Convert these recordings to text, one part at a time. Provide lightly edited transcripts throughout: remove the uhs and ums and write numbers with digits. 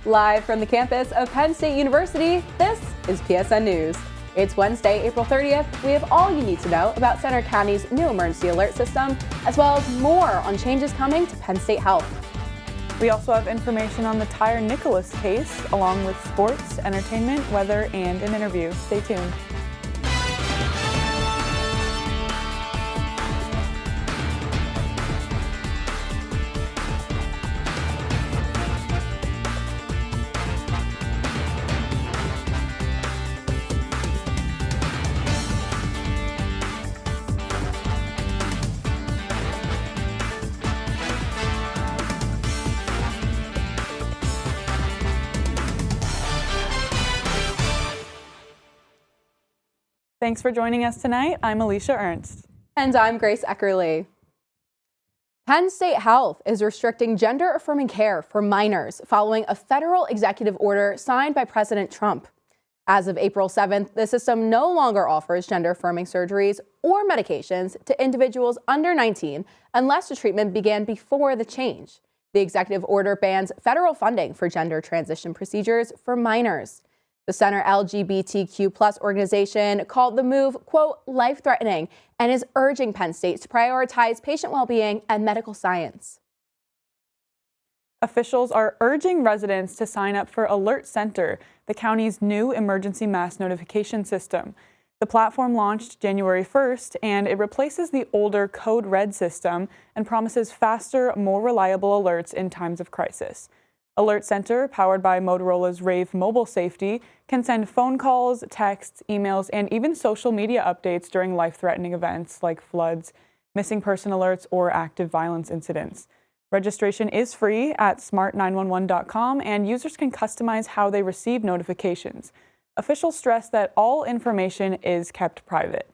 Live from the campus of Penn State University, this is PSN News. It's Wednesday, April 30th. We have all you need to know about Centre County's new emergency alert system, as well as more on changes coming to Penn State Health. We also have information on the Tyre Nicholas case, along with sports, entertainment, weather, and an interview. Stay tuned. Thanks for joining us tonight. I'm Alicia Ernst. And I'm Grace Eckerle. Penn State Health is restricting gender-affirming care for minors following a federal executive order signed by President Trump. As of April 7th, the system no longer offers gender-affirming surgeries or medications to individuals under 19 unless the treatment began before the change. The executive order bans federal funding for gender transition procedures for minors. The Center LGBTQ+ organization called the move, quote, life-threatening, and is urging Penn State to prioritize patient well-being and medical science. Officials are urging residents to sign up for Alert Center, the county's new emergency mass notification system. The platform launched January 1st, and it replaces the older Code Red system and promises faster, more reliable alerts in times of crisis. Alert Center, powered by Motorola's Rave Mobile Safety, can send phone calls, texts, emails, and even social media updates during life-threatening events like floods, missing person alerts, or active violence incidents. Registration is free at smart911.com, and users can customize how they receive notifications. Officials stress that all information is kept private.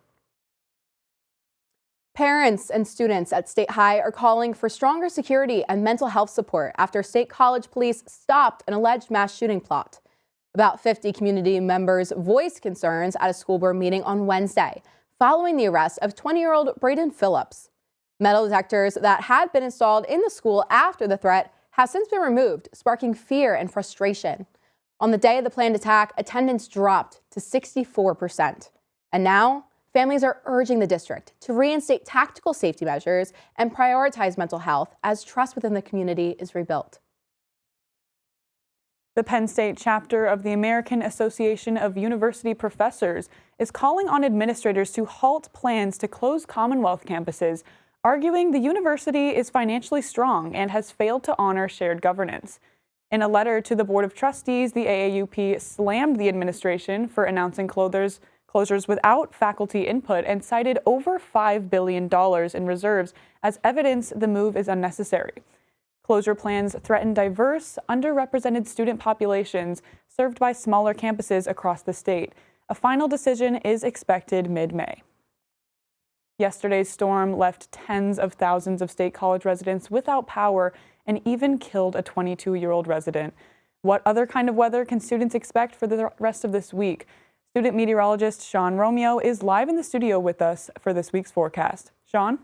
Parents and students at State High are calling for stronger security and mental health support after State College police stopped an alleged mass shooting plot. About 50 community members voiced concerns at a school board meeting on Wednesday following the arrest of 20-year-old Braden Phillips. Metal detectors that had been installed in the school after the threat have since been removed, sparking fear and frustration. On the day of the planned attack, attendance dropped to 64%. And now, families are urging the district to reinstate tactical safety measures and prioritize mental health as trust within the community is rebuilt. The Penn State chapter of the American Association of University Professors is calling on administrators to halt plans to close Commonwealth campuses, arguing the university is financially strong and has failed to honor shared governance. In a letter to the Board of Trustees, the AAUP slammed the administration for announcing closures without faculty input and cited over $5 billion in reserves as evidence the move is unnecessary. Closure plans threaten diverse, underrepresented student populations served by smaller campuses across the state. A final decision is expected mid-May. Yesterday's storm left tens of thousands of State College residents without power and even killed a 22-year-old resident. What other kind of weather can students expect for the rest of this week? Student meteorologist Sean Romeo is live in the studio with us for this week's forecast. Sean?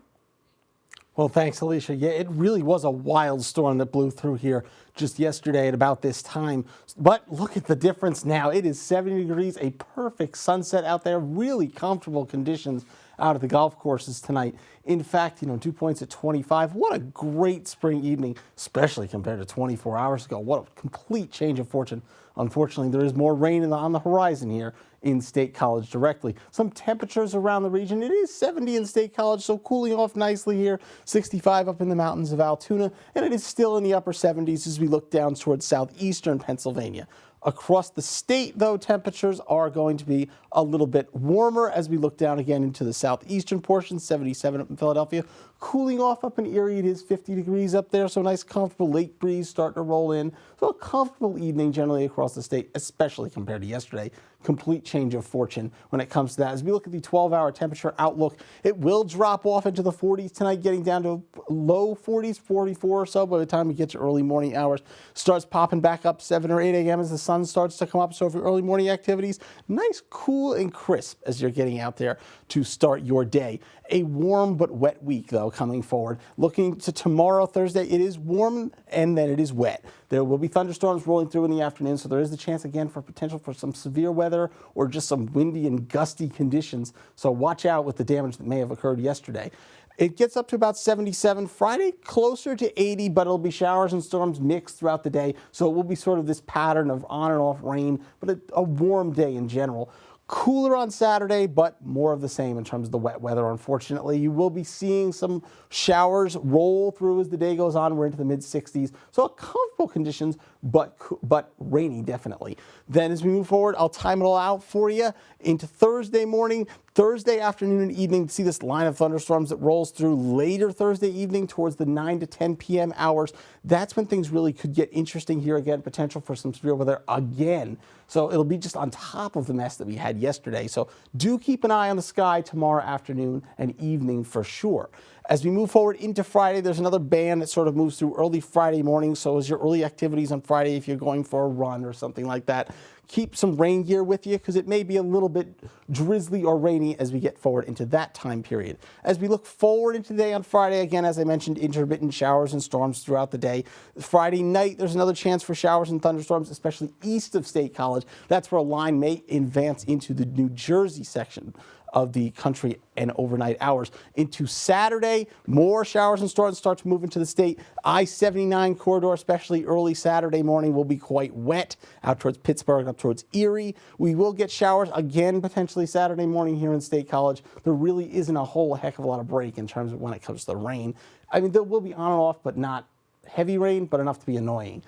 Well, thanks, Alicia. Yeah, it really was a wild storm that blew through here just yesterday at about this time. But look at the difference now. It is 70 degrees, a perfect sunset out there, really comfortable conditions out at the golf courses tonight. In fact, dew points at 25. What a great spring evening, especially compared to 24 hours ago. What a complete change of fortune. Unfortunately, there is more rain on the horizon here in State College directly. Some temperatures around the region. It is 70 in State College, so cooling off nicely here. 65 up in the mountains of Altoona, and it is still in the upper 70s as we look down towards southeastern Pennsylvania. Across the state, though, temperatures are going to be a little bit warmer as we look down again into the southeastern portion. 77 up in Philadelphia. Cooling off up in Erie, it is 50 degrees up there, so a nice comfortable lake breeze starting to roll in. So a comfortable evening generally across the state, especially compared to yesterday. Complete change of fortune when it comes to that. As we look at the 12-hour temperature outlook, it will drop off into the 40s tonight, getting down to low 40s, 44 or so by the time we get to early morning hours. Starts popping back up 7 or 8 a.m. as the sun starts to come up. So for early morning activities, nice, cool, and crisp as you're getting out there to start your day. A warm but wet week, though. though, coming forward. Looking to tomorrow, Thursday, it is warm and then it is wet. There will be thunderstorms rolling through in the afternoon, so there is the chance again for potential for some severe weather or just some windy and gusty conditions. So watch out with the damage that may have occurred yesterday. It gets up to about 77. Friday, closer to 80, but it'll be showers and storms mixed throughout the day. So it will be sort of this pattern of on and off rain, but a warm day in general. Cooler on Saturday, but more of the same in terms of the wet weather, unfortunately. You will be seeing some showers roll through as the day goes on. We're into the mid-60s, so comfortable conditions, but rainy, definitely. Then as we move forward, I'll time it all out for you into Thursday morning, Thursday afternoon and evening. See this line of thunderstorms that rolls through later Thursday evening towards the 9 to 10 p.m. hours. That's when things really could get interesting here again, potential for some severe weather again. So it'll be just on top of the mess that we had yesterday. So do keep an eye on the sky tomorrow afternoon and evening for sure. As we move forward into Friday, there's another band that sort of moves through early Friday morning. So as your early activities on Friday, if you're going for a run or something like that, keep some rain gear with you because it may be a little bit drizzly or rainy as we get forward into that time period. As we look forward into the day on Friday, again, as I mentioned, intermittent showers and storms throughout the day. Friday night, there's another chance for showers and thunderstorms, especially east of State College. That's where a line may advance into the New Jersey section of the country and overnight hours. Into Saturday, more showers and storms start to move into the state. I-79 corridor, especially early Saturday morning, will be quite wet out towards Pittsburgh, up towards Erie. We will get showers again potentially Saturday morning here in State College. There really isn't a whole heck of a lot of break in terms of when it comes to the rain. I mean, there will be on and off, but not heavy rain, but enough to be annoying.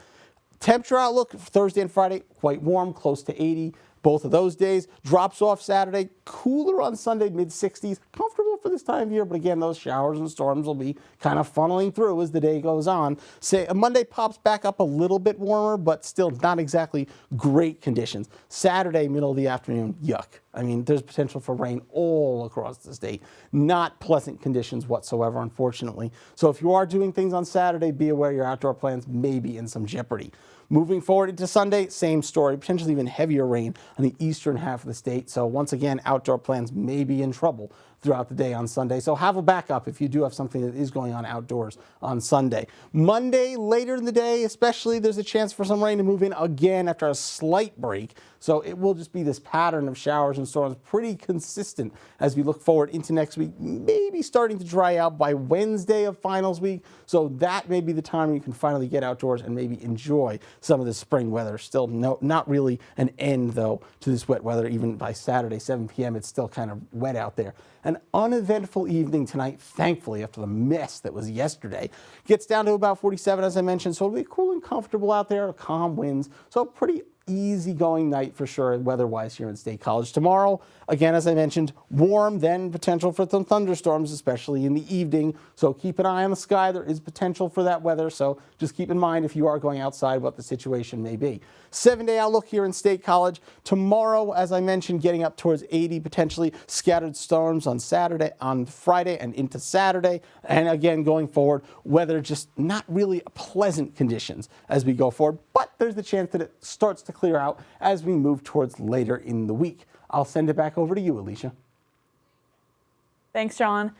Temperature outlook Thursday and Friday, quite warm, close to 80. Both of those days. Drops off Saturday, cooler on Sunday, mid-60s. Comfortable for this time of year, but again, those showers and storms will be kind of funneling through as the day goes on. Say Monday pops back up a little bit warmer, but still not exactly great conditions. Saturday, middle of the afternoon, yuck. I mean, there's potential for rain all across the state. Not pleasant conditions whatsoever, unfortunately. So if you are doing things on Saturday, be aware your outdoor plans may be in some jeopardy. Moving forward into Sunday, same story, potentially even heavier rain on the eastern half of the state. So once again, outdoor plans may be in trouble throughout the day on Sunday. So have a backup if you do have something that is going on outdoors on Sunday. Monday, later in the day, especially, there's a chance for some rain to move in again after a slight break. So it will just be this pattern of showers and storms, pretty consistent as we look forward into next week, maybe starting to dry out by Wednesday of finals week. So that may be the time you can finally get outdoors and maybe enjoy some of the spring weather. Still not really an end, though, to this wet weather. Even by Saturday, 7 p.m., it's still kind of wet out there. An uneventful evening tonight, thankfully, after the mess that was yesterday. Gets down to about 47, as I mentioned, so it'll be cool and comfortable out there, calm winds. So pretty easygoing night for sure, weather-wise here in State College. Tomorrow, again, as I mentioned, warm, then potential for some thunderstorms, especially in the evening. So keep an eye on the sky. There is potential for that weather. So just keep in mind if you are going outside what the situation may be. 7-day outlook here in State College. Tomorrow, as I mentioned, getting up towards 80, potentially scattered storms on Friday and into Saturday. And again, going forward, weather just not really pleasant conditions as we go forward. But there's the chance that it starts to clear out as we move towards later in the week. I'll send it back over to you, Alicia. Thanks, John.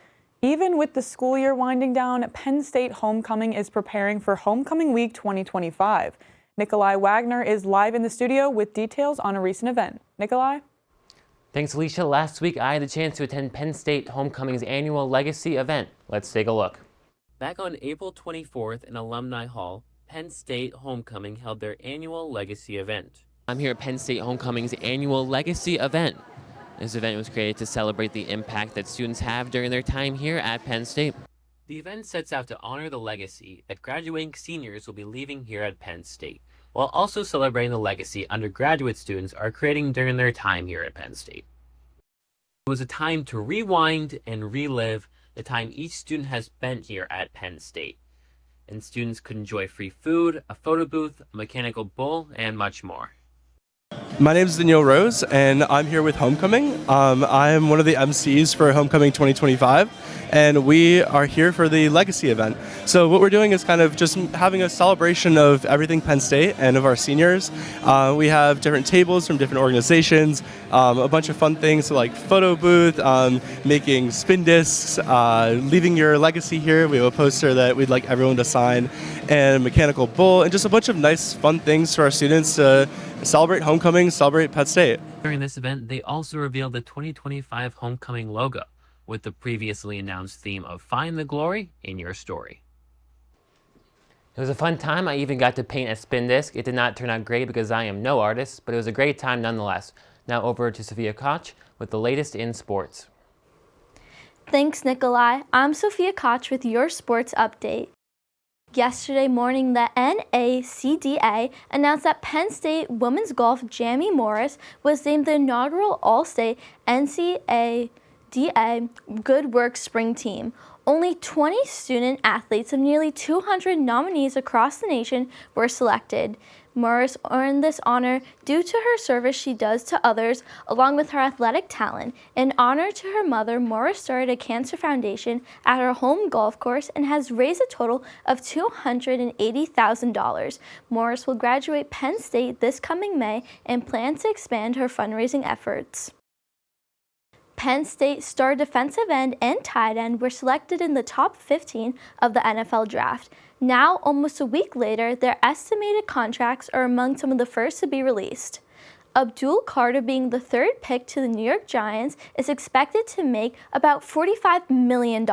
Even with the school year winding down, Penn State Homecoming is preparing for Homecoming Week 2025. Nikolai Wagner is live in the studio with details on a recent event. Nikolai? Thanks, Alicia. Last week, I had the chance to attend Penn State Homecoming's annual Legacy event. Let's take a look. Back on April 24th in Alumni Hall, Penn State Homecoming held their annual Legacy event. I'm here at Penn State Homecoming's annual Legacy event. This event was created to celebrate the impact that students have during their time here at Penn State. The event sets out to honor the legacy that graduating seniors will be leaving here at Penn State, while also celebrating the legacy undergraduate students are creating during their time here at Penn State. It was a time to rewind and relive the time each student has spent here at Penn State. And students could enjoy free food, a photo booth, a mechanical bull, and much more. My name is Daniel Rose, and I'm here with Homecoming. I'm one of the MCs for Homecoming 2025, and we are here for the Legacy event. So what we're doing is kind of just having a celebration of everything Penn State and of our seniors. We have different tables from different organizations, a bunch of fun things so like photo booth, making spin discs, leaving your legacy here. We have a poster that we'd like everyone to sign, and a mechanical bull, and just a bunch of nice fun things for our students to celebrate Homecoming, celebrate Penn State. During this event, they also revealed the 2025 Homecoming logo with the previously announced theme of Find the Glory in Your Story. It was a fun time. I even got to paint a spin disc. It did not turn out great because I am no artist, but it was a great time nonetheless. Now over to Sophia Koch with the latest in sports. Thanks, Nikolai. I'm Sophia Koch with your sports update. Yesterday morning, the NACDA announced that Penn State women's golf Jamie Morris was named the inaugural All-State NCAA Good Work Spring Team. Only 20 student athletes of nearly 200 nominees across the nation were selected. Morris earned this honor due to her service she does to others, along with her athletic talent. In honor to her mother, Morris started a cancer foundation at her home golf course and has raised a total of $280,000. Morris will graduate Penn State this coming May and plans to expand her fundraising efforts. Penn State star defensive end and tight end were selected in the top 15 of the NFL draft. Now, almost a week later, their estimated contracts are among some of the first to be released. Abdul Carter, being the third pick to the New York Giants, is expected to make about $45 million.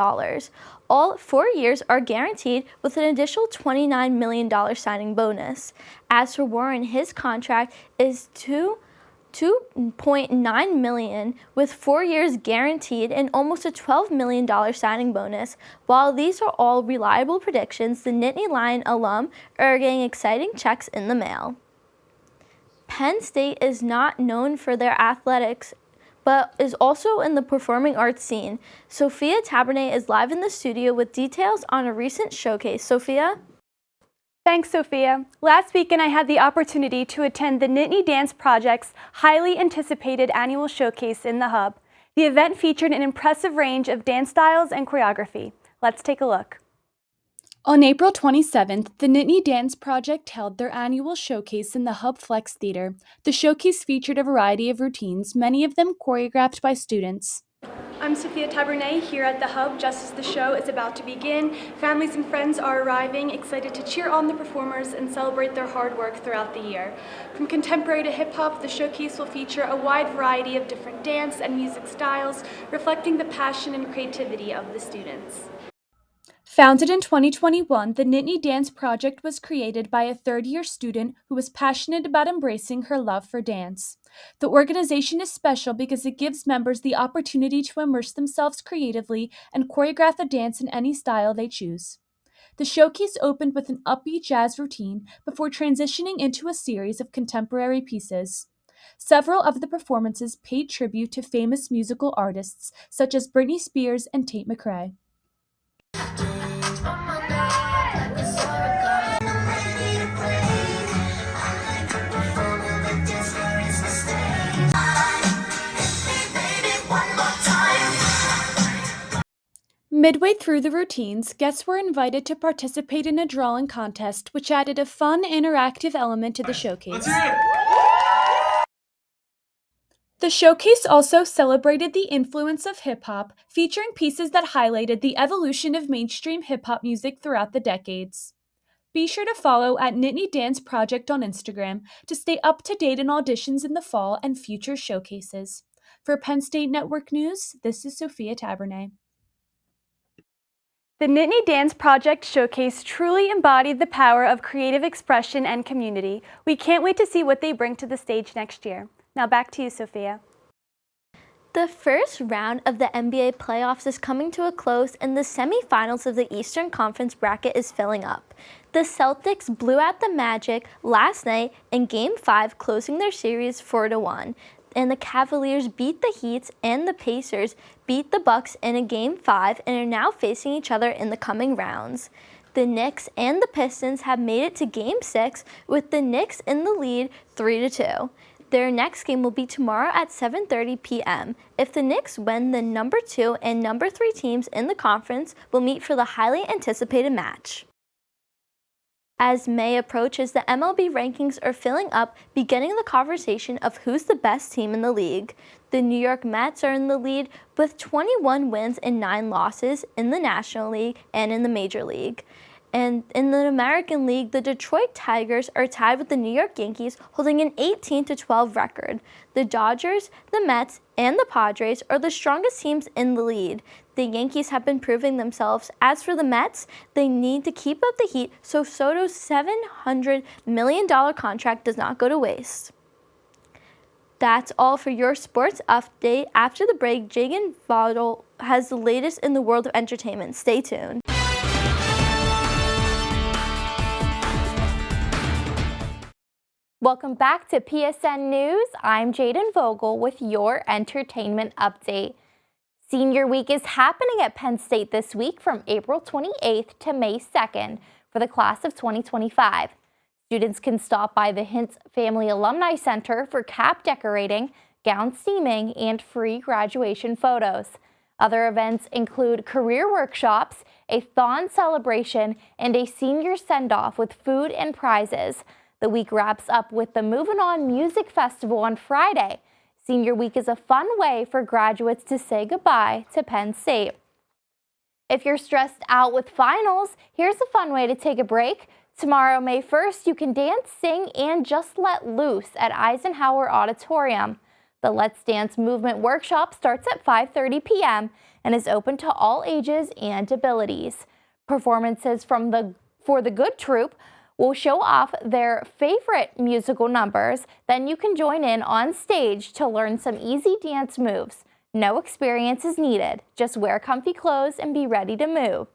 All 4 years are guaranteed with an additional $29 million signing bonus. As for Warren, his contract is $2.9 million with 4 years guaranteed and almost a $12 million signing bonus. While these are all reliable predictions, the Nittany Lion alum are getting exciting checks in the mail. Penn State is not known for their athletics, but is also in the performing arts scene. Sophia Tabernet is live in the studio with details on a recent showcase. Sophia? Thanks, Sophia. Last weekend, I had the opportunity to attend the Nittany Dance Project's highly anticipated annual showcase in the Hub. The event featured an impressive range of dance styles and choreography. Let's take a look. On April 27th, the Nittany Dance Project held their annual showcase in the Hub Flex Theater. The showcase featured a variety of routines, many of them choreographed by students. I'm Sophia Tabernet here at the Hub just as the show is about to begin. Families and friends are arriving, excited to cheer on the performers and celebrate their hard work throughout the year. From contemporary to hip-hop, the showcase will feature a wide variety of different dance and music styles, reflecting the passion and creativity of the students. Founded in 2021, the Nittany Dance Project was created by a third-year student who was passionate about embracing her love for dance. The organization is special because it gives members the opportunity to immerse themselves creatively and choreograph a dance in any style they choose. The showcase opened with an upbeat jazz routine before transitioning into a series of contemporary pieces. Several of the performances paid tribute to famous musical artists such as Britney Spears and Tate McRae. Midway through the routines, guests were invited to participate in a drawing contest, which added a fun, interactive element to the showcase. The showcase also celebrated the influence of hip-hop, featuring pieces that highlighted the evolution of mainstream hip-hop music throughout the decades. Be sure to follow at Nittany Dance Project on Instagram to stay up to date on auditions in the fall and future showcases. For Penn State Network News, this is Sophia Tabernet. The Nittany Dance Project Showcase truly embodied the power of creative expression and community. We can't wait to see what they bring to the stage next year. Now back to you, Sophia. The first round of the NBA playoffs is coming to a close and the semifinals of the Eastern Conference bracket is filling up. The Celtics blew out the Magic last night in Game 5, closing their series 4-1. And the Cavaliers beat the Heat and the Pacers beat the Bucks in a Game 5 and are now facing each other in the coming rounds. The Knicks and the Pistons have made it to Game 6 with the Knicks in the lead 3-2. Their next game will be tomorrow at 7:30 p.m. If the Knicks win, the number 2 and number 3 teams in the conference will meet for the highly anticipated match. As May approaches, the MLB rankings are filling up, beginning the conversation of who's the best team in the league. The New York Mets are in the lead with 21 wins and 9 losses in the National League and in the Major League. And in the American League, the Detroit Tigers are tied with the New York Yankees, holding an 18-12 record. The Dodgers, the Mets, and the Padres are the strongest teams in the lead. The Yankees have been proving themselves. As for the Mets, they need to keep up the heat so Soto's $700 million contract does not go to waste. That's all for your sports update. After the break, Jagan Vaughel has the latest in the world of entertainment. Stay tuned. Welcome back to PSN News. I'm Jaden Vogel with your entertainment update. Senior Week is happening at Penn State this week from April 28th to May 2nd for the class of 2025. Students can stop by the Hintz Family Alumni Center for cap decorating, gown steaming, and free graduation photos. Other events include career workshops, a Thon celebration, and a senior send-off with food and prizes. The week wraps up with the Moving On Music Festival on Friday. Senior Week is a fun way for graduates to say goodbye to Penn State. If you're stressed out with finals, here's a fun way to take a break. Tomorrow, May 1st, you can dance, sing, and just let loose at Eisenhower Auditorium. The Let's Dance Movement Workshop starts at 5:30 p.m. and is open to all ages and abilities. Performances for the Good Troupe will show off their favorite musical numbers. Then you can join in on stage to learn some easy dance moves. No experience is needed. Just wear comfy clothes and be ready to move.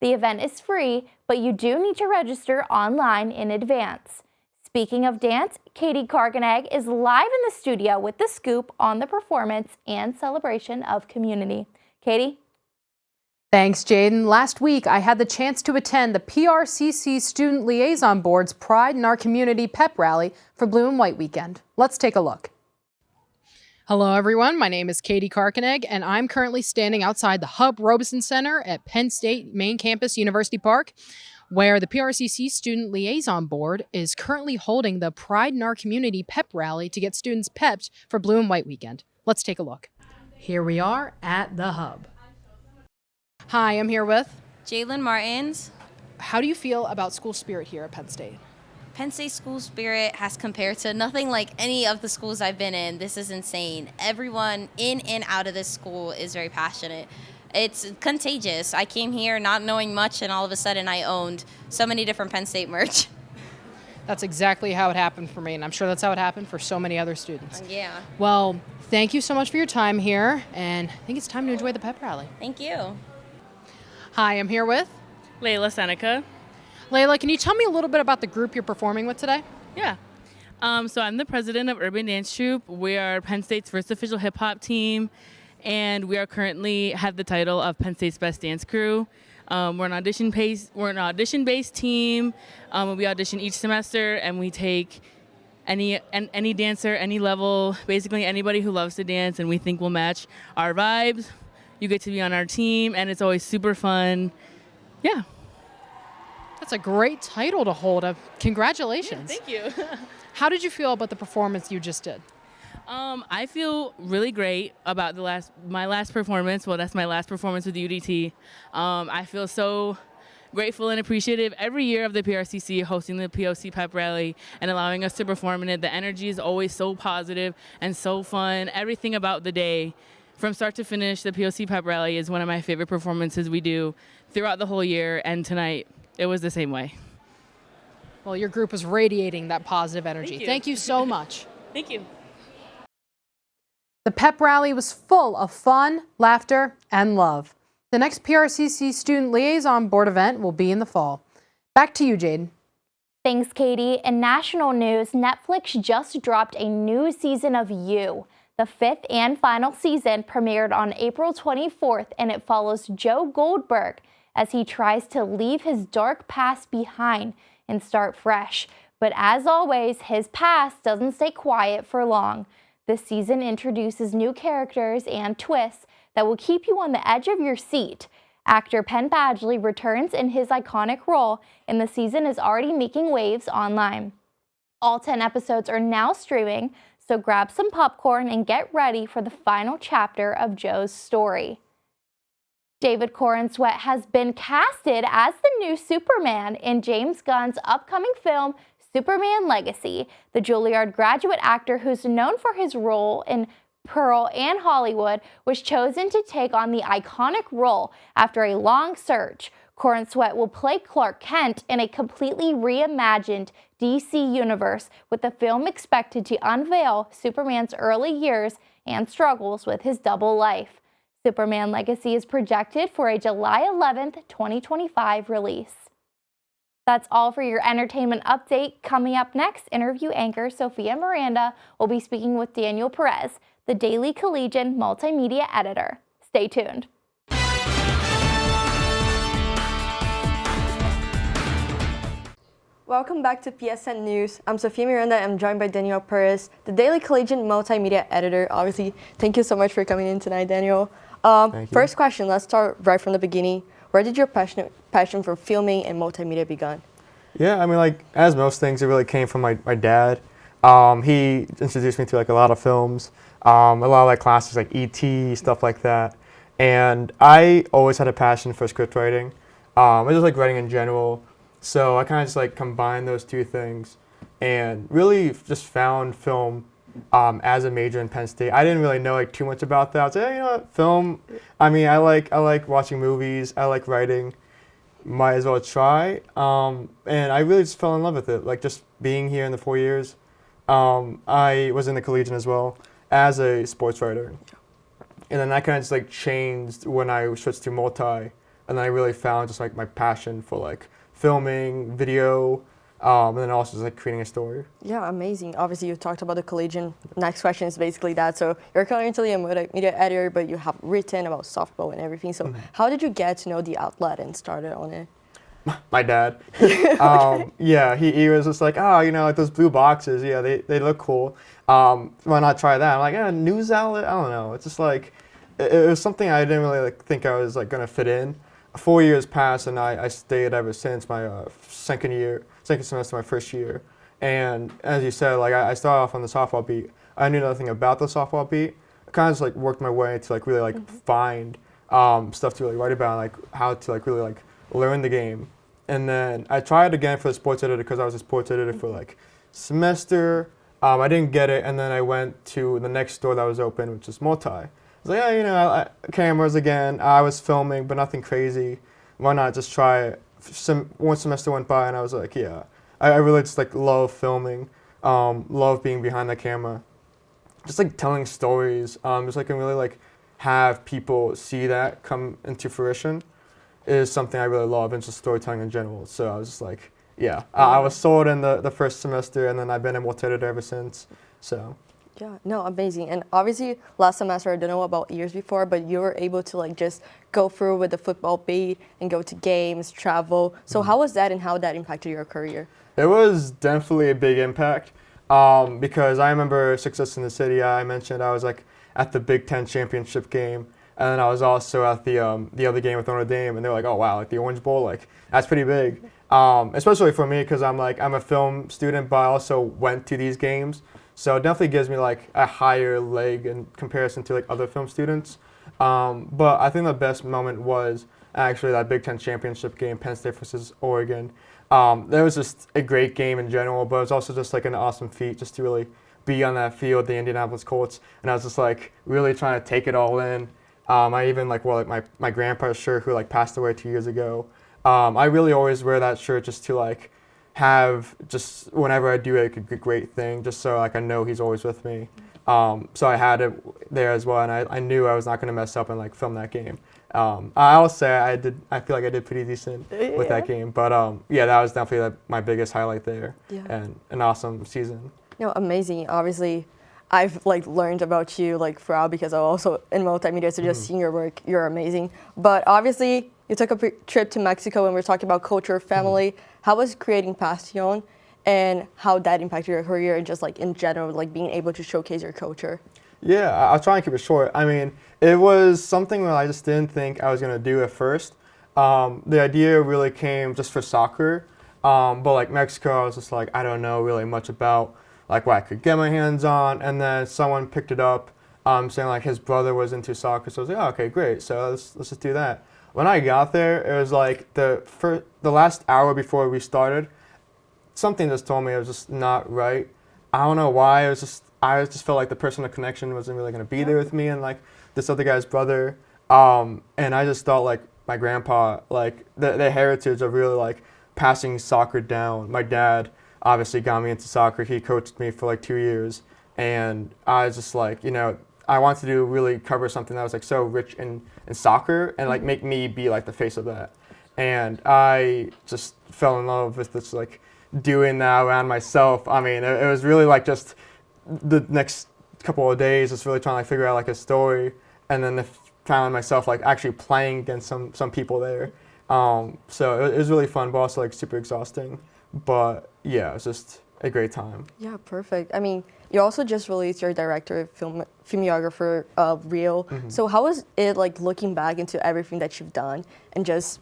The event is free, but you do need to register online in advance. Speaking of dance, Katie Kargenegg is live in the studio with the scoop on the performance and celebration of community. Katie? Thanks, Jaden. Last week, I had the chance to attend the PRCC Student Liaison Board's Pride in Our Community pep rally for Blue and White Weekend. Let's take a look. Hello, everyone. My name is Katie Karkenegg, and I'm currently standing outside the Hub Robeson Center at Penn State Main Campus, University Park, where the PRCC Student Liaison Board is currently holding the Pride in Our Community pep rally to get students pepped for Blue and White Weekend. Let's take a look. Here we are at the Hub. Hi, I'm here with Jalen Martins. How do you feel about school spirit here at Penn State? Penn State school spirit has compared to nothing like any of the schools I've been in. This is insane. Everyone in and out of this school is very passionate. It's contagious. I came here not knowing much, and all of a sudden I owned so many different Penn State merch. That's exactly how it happened for me, and I'm sure that's how it happened for so many other students. Yeah. Well, thank you so much for your time here, and I think it's time to enjoy the pep rally. Thank you. Hi, I'm here with Layla Seneca. Layla, can you tell me a little bit about the group you're performing with today? Yeah. So I'm the president of Urban Dance Troupe. We are Penn State's first official hip hop team, and we are currently have the title of Penn State's Best Dance Crew. We're an audition-based team. We audition each semester, and we take any dancer, any level, basically anybody who loves to dance, and we think will match our vibes. You get to be on our team, and it's always super fun. Yeah. That's a great title to hold. Congratulations. Yeah, thank you. How did you feel about the performance you just did? I feel really great about my last performance. Well, that's my last performance with UDT. I feel so grateful and appreciative every year of the PRCC hosting the POC Pep Rally and allowing us to perform in it. The energy is always so positive and so fun. Everything about the day, from start to finish, the POC Pep Rally is one of my favorite performances we do throughout the whole year, and tonight it was the same way. Well, your group was radiating that positive energy. Thank you so much. Thank you. The pep rally was full of fun, laughter, and love. The next PRCC Student Liaison Board event will be in the fall. Back to you, Jaden. Thanks, Katie. In national news, Netflix just dropped a new season of You. The 5th and final season premiered on April 24th, and it follows Joe Goldberg as he tries to leave his dark past behind and start fresh. But as always, his past doesn't stay quiet for long. This season introduces new characters and twists that will keep you on the edge of your seat. Actor Penn Badgley returns in his iconic role, and the season is already making waves online. All 10 episodes are now streaming, so grab some popcorn and get ready for the final chapter of Joe's story. David Corenswet has been casted as the new Superman in James Gunn's upcoming film, Superman Legacy. The Juilliard graduate actor, who's known for his role in Pearl and Hollywood, was chosen to take on the iconic role after a long search. Corenswet will play Clark Kent in a completely reimagined DC universe, with the film expected to unveil Superman's early years and struggles with his double life. Superman Legacy is projected for a July 11th, 2025 release. That's all for your entertainment update. Coming up next, interview anchor Sophia Miranda will be speaking with Daniel Perez, the Daily Collegian multimedia editor. Stay tuned. Welcome back to PSN News. I'm Sophia Miranda. I'm joined by Daniel Perez, the Daily Collegian multimedia editor. Obviously, thank you so much for coming in tonight, Daniel. First question, let's start right from the beginning. Where did your passion for filming and multimedia begin? Yeah, I mean, like, as most things, it really came from my dad. He introduced me to, like, a lot of films, a lot of, like, classics like E.T., stuff like that. And I always had a passion for script writing. I just like writing in general. So I kind of just, like, combined those two things and really just found film as a major in Penn State. I didn't really know, like, too much about that. I was like, hey, you know what, film, I mean, I like watching movies, I like writing, might as well try. And I really just fell in love with it, like, just being here in the 4 years. I was in the Collegian as well as a sports writer. And then that kind of just, like, changed when I switched to multi. And then I really found just, like, my passion for, like, filming, video, and then also just, like, creating a story. Yeah, amazing. Obviously, you talked about the Collegian. Next question is basically that. So you're currently a media editor, but you have written about softball and everything. So how did you get to know the outlet and started on it? My dad. Yeah, he was just like, oh, you know, like those blue boxes, yeah, they look cool. Why not try that? I'm like, news outlet? I don't know. It's just like, it was something I didn't really like think I was like gonna fit in. 4 years passed, and I stayed ever since my second semester, my first year. And as you said, like I started off on the softball beat. I knew nothing about the softball beat. I kind of just like worked my way to like really like find stuff to really write about, like how to like really like learn the game. And then I tried again for the sports editor because I was a sports editor for like semester. I didn't get it, and then I went to the next store that was open, which is multi. I was like, yeah, you know, cameras again. I was filming, but nothing crazy. Why not just try it? One semester went by, and I was like, yeah, I really just like love filming, love being behind the camera, just like telling stories. Just like can really like have people see that come into fruition is something I really love, and just storytelling in general. So I was just like, yeah, I was sold in the first semester, and then I've been a multi-editor ever since. So. Yeah, no, amazing. And obviously, last semester, I don't know about years before, but you were able to like just go through with the football beat and go to games, travel. So how was that, and how that impacted your career? It was definitely a big impact because I remember Success in the City. I mentioned I was like at the Big Ten championship game, and then I was also at the other game with Notre Dame, and they were like, oh wow, like the Orange Bowl, like that's pretty big. Especially for me because I'm a film student, but I also went to these games. So it definitely gives me like a higher leg in comparison to like other film students. But I think the best moment was actually that Big Ten championship game, Penn State versus Oregon. That was just a great game in general, but it was also just like an awesome feat just to really be on that field, the Indianapolis Colts. And I was just like really trying to take it all in. I even like wore like my grandpa's shirt who like passed away 2 years ago. I really always wear that shirt just to like have just whenever I do like a great thing, just so like I know he's always with me. So I had it there as well, and I knew I was not going to mess up and like film that game. I'll say I feel like I did pretty decent with that game, but yeah, that was definitely my biggest highlight there, and an awesome season. No, amazing. Obviously, I've like learned about you like throughout because I'm also in multimedia, so just seeing your work, you're amazing. But obviously, you took a trip to Mexico, and we're talking about culture, family. How was creating Passion, and how that impacted your career and just like in general, like being able to showcase your culture? Yeah, I'll try and keep it short. I mean, it was something that I just didn't think I was going to do at first. The idea really came just for soccer, but like Mexico, I was just like, I don't know really much about like what I could get my hands on, and then someone picked it up, saying like his brother was into soccer, so I was like, oh, okay, great, so let's just do that. When I got there, it was like the last hour before we started, something just told me it was just not right. I don't know why. I just felt like the personal connection wasn't really gonna be there with me and like this other guy's brother. And I just thought like my grandpa, like the heritage of really like passing soccer down. My dad obviously got me into soccer. He coached me for like 2 years, and I was just like, I wanted to really cover something that was like so rich in soccer and like make me be like the face of that. And I just fell in love with this like doing that around myself. I mean, it was really like just the next couple of days just really trying to like figure out like a story, and then found myself like actually playing against some people there. So it was really fun, but also like super exhausting. But yeah, it was just a great time. Yeah, perfect. I mean, you also just released your director, filmographer, reel. Mm-hmm. So how was it like looking back into everything that you've done and just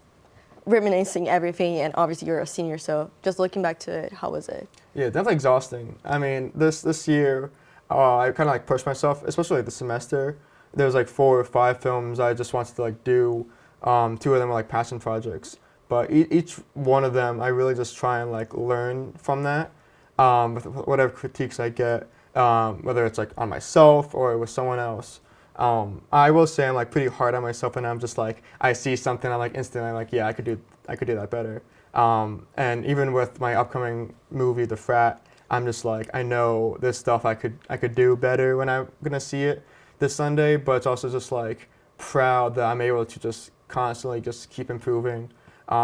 reminiscing everything? And obviously you're a senior, so just looking back to it, how was it? Yeah, definitely exhausting. I mean, this year, I kind of like pushed myself, especially like the semester. There was like 4 or 5 films I just wanted to like do. 2 of them were like passion projects, but each one of them I really just try and like learn from that. With whatever critiques I get, whether it's like on myself or with someone else. I will say I'm like pretty hard on myself, and I'm just like I see something, I'm like instantly like, yeah, I could do that better. And even with my upcoming movie, The Frat, I'm just like, I know this stuff I could do better when I'm gonna see it this Sunday, but it's also just like proud that I'm able to just constantly just keep improving,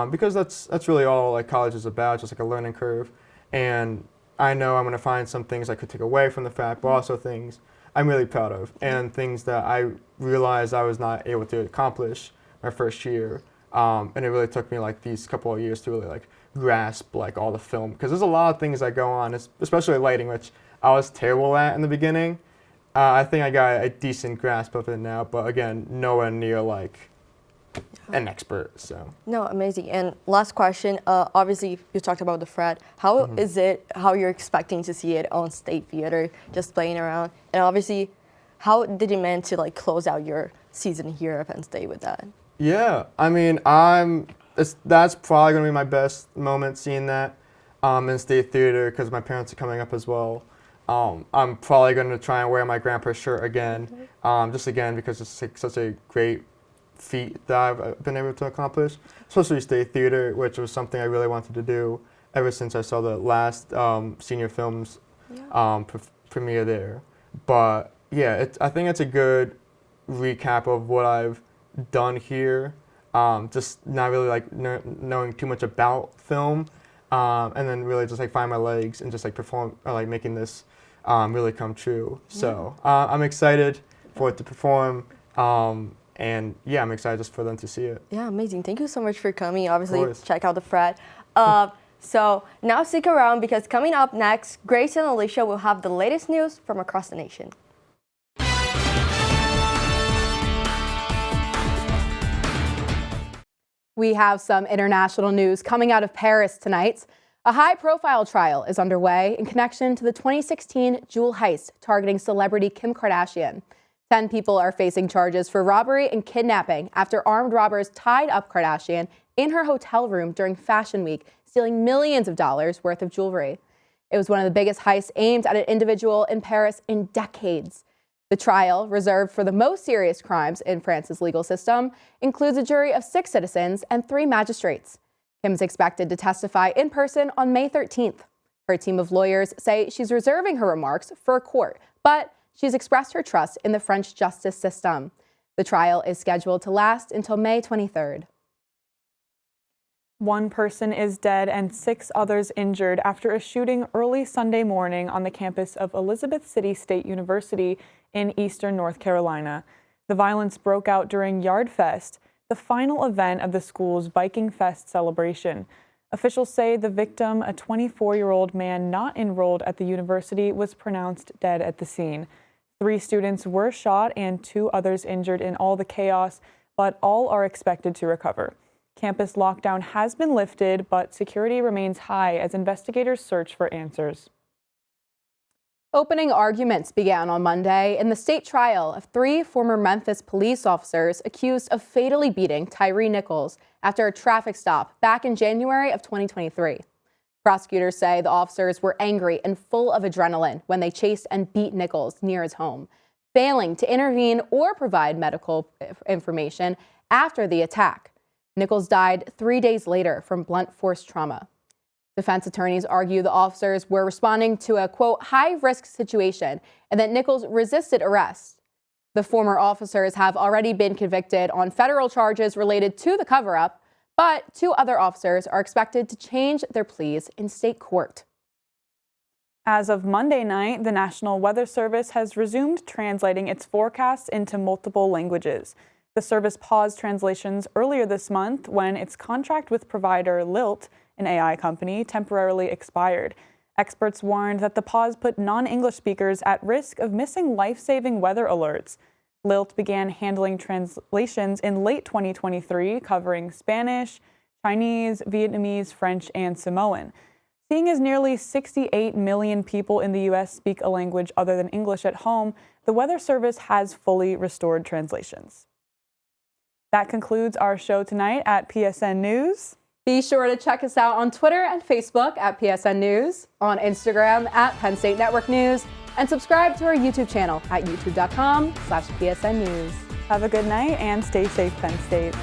because that's really all like college is about, just like a learning curve. And I know I'm gonna find some things I could take away from the Frat, but also things I'm really proud of, and things that I realized I was not able to accomplish my first year. And it really took me like these couple of years to really like grasp like all the film, because there's a lot of things that go on, especially lighting, which I was terrible at in the beginning. I think I got a decent grasp of it now, but again, nowhere near like an expert. So No, amazing. And last question, obviously you talked about The Frat. How is it, how you're expecting to see it on State Theater, just playing around? And obviously, how did you manage to like close out your season here at Penn State with that? yeah, I mean, that's probably gonna be my best moment seeing that in State Theater, because my parents are coming up as well. I'm probably gonna try and wear my grandpa's shirt again, just again because it's like such a great feat that I've been able to accomplish, especially State Theater, which was something I really wanted to do ever since I saw the last senior films premiere there. But yeah, I think it's a good recap of what I've done here, just not really like knowing too much about film, and then really just like find my legs and just like perform, or like making this really come true. So I'm excited for it to perform. And yeah, I'm excited just for them to see it. Yeah, amazing. Thank you so much for coming. Obviously, check out The Frat. So now stick around, because coming up next, Grace and Alicia will have the latest news from across the nation. We have some international news coming out of Paris tonight. A high-profile trial is underway in connection to the 2016 jewel heist targeting celebrity Kim Kardashian. 10 people are facing charges for robbery and kidnapping after armed robbers tied up Kardashian in her hotel room during Fashion Week, stealing millions of dollars worth of jewelry. It was one of the biggest heists aimed at an individual in Paris in decades. The trial, reserved for the most serious crimes in France's legal system, includes a jury of 6 citizens and 3 magistrates. Kim is expected to testify in person on May 13th. Her team of lawyers say she's reserving her remarks for court, but she's expressed her trust in the French justice system. The trial is scheduled to last until May 23rd. 1 person is dead and 6 others injured after a shooting early Sunday morning on the campus of Elizabeth City State University in eastern North Carolina. The violence broke out during Yard Fest, the final event of the school's Viking Fest celebration. Officials say the victim, a 24-year-old man not enrolled at the university, was pronounced dead at the scene. 3 students were shot and 2 others injured in all the chaos, but all are expected to recover. Campus lockdown has been lifted, but security remains high as investigators search for answers. Opening arguments began on Monday in the state trial of 3 former Memphis police officers accused of fatally beating Tyree Nichols after a traffic stop back in January of 2023. Prosecutors say the officers were angry and full of adrenaline when they chased and beat Nichols near his home, failing to intervene or provide medical information after the attack. Nichols died 3 days later from blunt force trauma. Defense attorneys argue the officers were responding to a, quote, high-risk situation and that Nichols resisted arrest. The former officers have already been convicted on federal charges related to the cover-up, but 2 other officers are expected to change their pleas in state court. As of Monday night, the National Weather Service has resumed translating its forecasts into multiple languages. The service paused translations earlier this month when its contract with provider Lilt, an AI company, temporarily expired. Experts warned that the pause put non-English speakers at risk of missing life-saving weather alerts. Lilt began handling translations in late 2023, covering Spanish, Chinese, Vietnamese, French, and Samoan. Seeing as nearly 68 million people in the U.S. speak a language other than English at home, the Weather Service has fully restored translations. That concludes our show tonight at PSN News. Be sure to check us out on Twitter and Facebook at PSN News, on Instagram at Penn State Network News, and subscribe to our YouTube channel at youtube.com/PSN News. Have a good night and stay safe, Penn State.